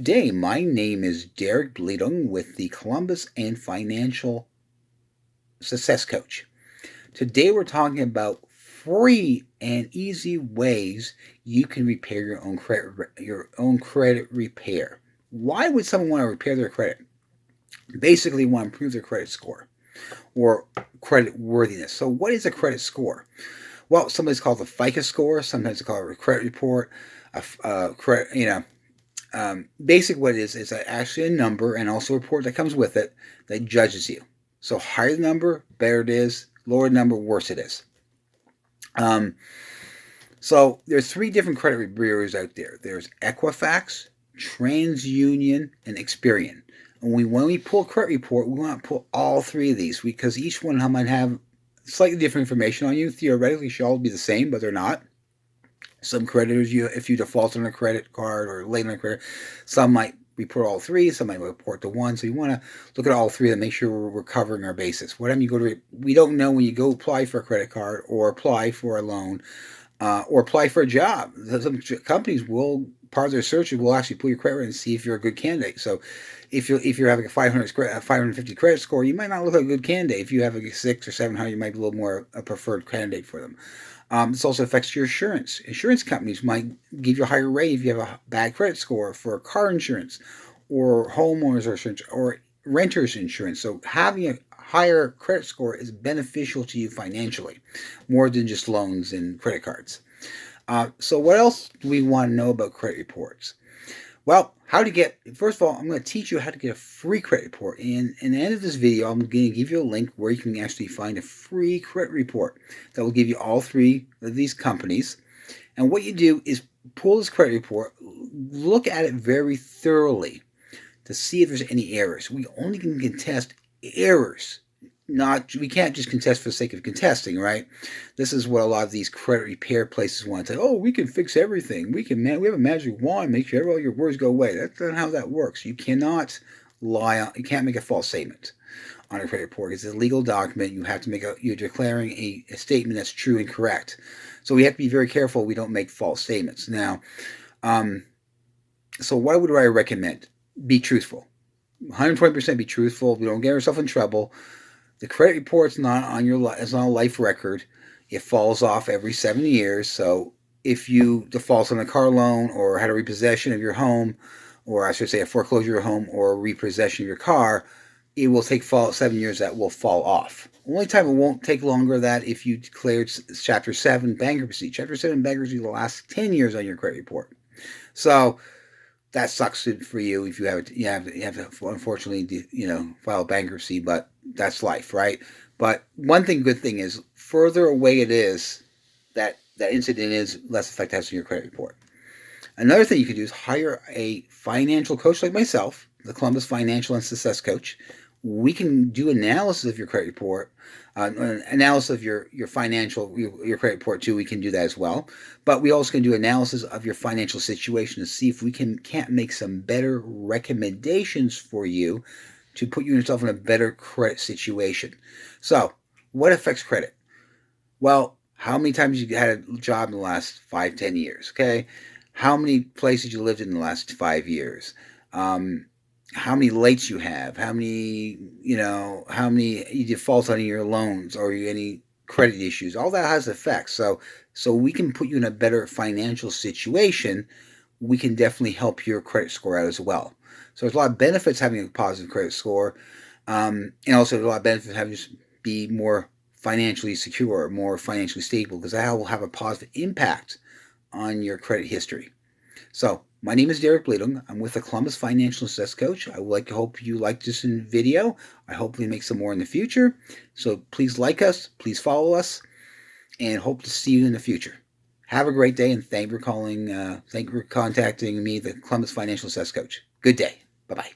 day. My name is Derek Bledung with the Columbus and Financial Success Coach. Today we're talking about free and easy ways you can repair your own credit repair. Why would someone want to repair their credit? Basically, want to improve their credit score or credit worthiness. So, what is a credit score? Well, sometimes called the FICO score. Sometimes it's called a credit report. Basic what it is actually a number and also a report that comes with it that judges you. So higher the number, better it is. Lower the number, worse it is. So there's three different credit bureaus out there. There's Equifax, TransUnion, and Experian. And when we pull a credit report, we want to pull all three of these because each one might have slightly different information on you. Theoretically, should all be the same, but they're not. Some creditors, if you default on a credit card or late on a credit, some might report all three, some might report the one. So you want to look at all three and make sure we're covering our bases. Whatever you go to, we don't know when you go apply for a credit card or apply for a loan or apply for a job. Some companies will, part of their search will actually pull your credit and see if you're a good candidate. So if you're having a 550 credit score, you might not look like a good candidate. If you have a 600 or 700, you might be a little more a preferred candidate for them. This also affects your insurance. Insurance companies might give you a higher rate if you have a bad credit score for car insurance or homeowners insurance or renters insurance. So having a higher credit score is beneficial to you financially, more than just loans and credit cards. So what else do we want to know about credit reports? Well, first of all, I'm going to teach you how to get a free credit report. And in the end of this video, I'm going to give you a link where you can actually find a free credit report that will give you all three of these companies. And what you do is pull this credit report, look at it very thoroughly to see if there's any errors. We only can contest errors. We can't just contest for the sake of contesting, right? This is what a lot of these credit repair places want to say. Oh, we can fix everything. We have a magic wand, make sure all your words go away. That's not how that works. You cannot you can't make a false statement on a credit report. It's a legal document. You have to you're declaring a statement that's true and correct. So we have to be very careful we don't make false statements. Now, so what would I recommend? Be truthful. 120% be truthful. We don't get ourselves in trouble. The credit report's not it's not a life record. It falls off every 7 years. So if you default on a car loan or had a repossession of your home, or I should say a foreclosure of your home or a repossession of your car, it will take 7 years that will fall off. Only time it won't take longer that if you declared Chapter 7 bankruptcy. Chapter 7 bankruptcy will last 10 years on your credit report. So that sucks for you if you have to unfortunately file bankruptcy, but that's life, right? But good thing is further away it is that incident is, less effect has on your credit report. Another thing you can do is hire a financial coach like myself, the Columbus Financial and Success Coach. We can do analysis of your credit report, analysis of your credit report too. We can do that as well. But we also can do analysis of your financial situation to see if we can't make some better recommendations for you to put yourself in a better credit situation. So, what affects credit? Well, how many times you had a job in the last 5-10 years? Okay, how many places you lived in the last 5 years? How many lates you have? How many you default on your loans or any credit issues? All that has effects. So we can put you in a better financial situation. We can definitely help your credit score out as well. So there's a lot of benefits having a positive credit score, and also there's a lot of benefits having just be more financially secure, more financially stable, because that will have a positive impact on your credit history. So my name is Derek Bledung. I'm with the Columbus Financial Success Coach. I would hope you liked this video. I hope we make some more in the future. So please like us, please follow us, and hope to see you in the future. Have a great day, and thank you for contacting me, the Columbus Financial Success Coach. Good day. Bye-bye.